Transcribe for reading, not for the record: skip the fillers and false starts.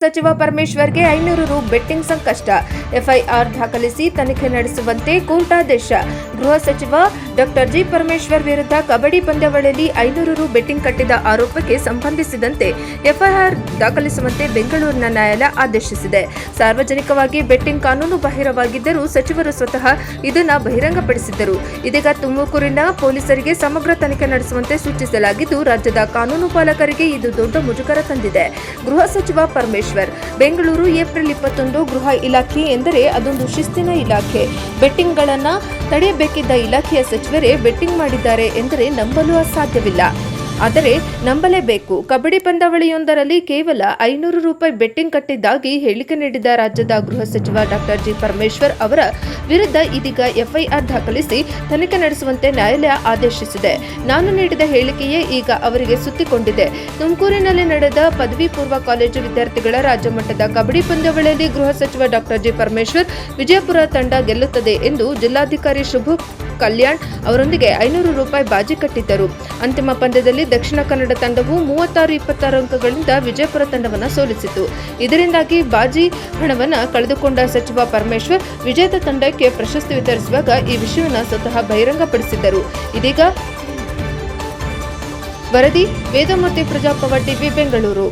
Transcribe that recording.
ಸಚಿವ ಪರಮೇಶ್ವರ್ಗೆ 500 ರು ಬೆಟ್ಟಿಂಗ್ ಸಂಕಷ್ಟ. ಎಫ್ಐಆರ್ ದಾಖಲಿಸಿ ತನಿಖೆ ನಡೆಸುವಂತೆ ಕೋರ್ಟ್ ಆದೇಶ. ಗೃಹ ಸಚಿವ ಡಾ ಜಿ ಪರಮೇಶ್ವರ್ ವಿರುದ್ಧ ಕಬಡ್ಡಿ ಪಂದ್ಯಾವಳಿಯಲ್ಲಿ 500 ರು ಬೆಟ್ಟಿಂಗ್ ಕಟ್ಟಿದ ಆರೋಪಕ್ಕೆ ಸಂಬಂಧಿಸಿದಂತೆ ಎಫ್ಐಆರ್ ದಾಖಲಿಸುವಂತೆ ಬೆಂಗಳೂರಿನ ನ್ಯಾಯಾಲಯ ಆದೇಶಿಸಿದೆ. ಸಾರ್ವಜನಿಕವಾಗಿ ಬೆಟ್ಟಿಂಗ್ ಕಾನೂನು ಬಾಹಿರವಾಗಿದ್ದರೂ ಸಚಿವರು ಸ್ವತಃ ಇದನ್ನು ಬಹಿರಂಗಪಡಿಸಿದ್ದರು. ಇದೀಗ ತುಮಕೂರಿನ ಪೊಲೀಸರಿಗೆ ಸಮಗ್ರ ತನಿಖೆ ನಡೆಸುವಂತೆ ಸೂಚಿಸಲಾಗಿದ್ದು, ರಾಜ್ಯದ ಕಾನೂನು ಪಾಲಕರಿಗೆ ಇದು ದೊಡ್ಡ ಮುಜುಗರ ತಂದಿದೆ. ಗೃಹ ಸಚಿವ ಪರಮೇಶ್ವರ್ ಬೆಂಗಳೂರು ಏಪ್ರಿಲ್ 21 ಗೃಹ ಇಲಾಖೆ ಎಂದರೆ ಅದೊಂದು ಶಿಸ್ತಿನ ಇಲಾಖೆ. ಬೆಟ್ಟಿಂಗ್ಗಳನ್ನು ತಡೆಯಬೇಕಿದ್ದ ಇಲಾಖೆಯ ಸಚಿವರೇ ಬೆಟ್ಟಿಂಗ್ ಮಾಡಿದ್ದಾರೆ ಎಂದರೆ ನಂಬಲು ಅಸಾಧ್ಯವಿಲ್ಲ. ಆದರೆ ನಂಬಲೇಬೇಕು. ಕಬಡ್ಡಿ ಪಂದ್ಯಾವಳಿಯೊಂದರಲ್ಲಿ ಕೇವಲ 500 ರೂಪಾಯಿ ಬೆಟ್ಟಿಂಗ್ ಕಟ್ಟಿದ್ದಾಗಿ ಹೇಳಿಕೆ ನೀಡಿದ ರಾಜ್ಯದ ಗೃಹ ಸಚಿವ ಡಾ ಜಿ ಪರಮೇಶ್ವರ್ ಅವರ ವಿರುದ್ಧ ಇದೀಗ ಎಫ್ಐಆರ್ ದಾಖಲಿಸಿ ತನಿಖೆ ನಡೆಸುವಂತೆ ನ್ಯಾಯಾಲಯ ಆದೇಶಿಸಿದೆ. ನಾನು ನೀಡಿದ ಹೇಳಿಕೆಯೇ ಈಗ ಅವರಿಗೆ ಸುತ್ತಿಕೊಂಡಿದೆ. ತುಮಕೂರಿನಲ್ಲಿ ನಡೆದ ಪದವಿ ಪೂರ್ವ ಕಾಲೇಜು ವಿದ್ಯಾರ್ಥಿಗಳ ರಾಜ್ಯ ಮಟ್ಟದ ಕಬಡ್ಡಿ ಪಂದ್ಯಾವಳಿಯಲ್ಲಿ ಗೃಹ ಸಚಿವ ಡಾ ಜಿ ಪರಮೇಶ್ವರ್ ವಿಜಯಪುರ ತಂಡ ಗೆಲ್ಲುತ್ತದೆ ಎಂದು ಜಿಲ್ಲಾಧಿಕಾರಿ ಶುಭ ಕಲ್ಯಾಣ್ ಅವರೊಂದಿಗೆ 500 ರೂಪಾಯಿ ಬಾಜಿ ಕಟ್ಟಿದ್ದರು. ಅಂತಿಮ ಪಂದ್ಯದಲ್ಲಿ ದಕ್ಷಿಣ ಕನ್ನಡ ತಂಡವು 36-26 ಅಂಕಗಳಿಂದ ವಿಜಯಪುರ ತಂಡವನ್ನು ಸೋಲಿಸಿತು. ಇದರಿಂದಾಗಿ ಬಾಜಿ ಹಣವನ್ನು ಕಳೆದುಕೊಂಡ ಸಚಿವ ಪರಮೇಶ್ವರ್ ವಿಜೇತ ತಂಡಕ್ಕೆ ಪ್ರಶಸ್ತಿ ವಿತರಿಸುವಾಗ ಈ ವಿಷಯವನ್ನು ಸ್ವತಃ ಬಹಿರಂಗಪಡಿಸಿದ್ದರು. ಇದೀಗ ವರದಿ ವೇದಮೂರ್ತಿ, ಪ್ರಜಾಪವ ಟಿವಿ, ಬೆಂಗಳೂರು.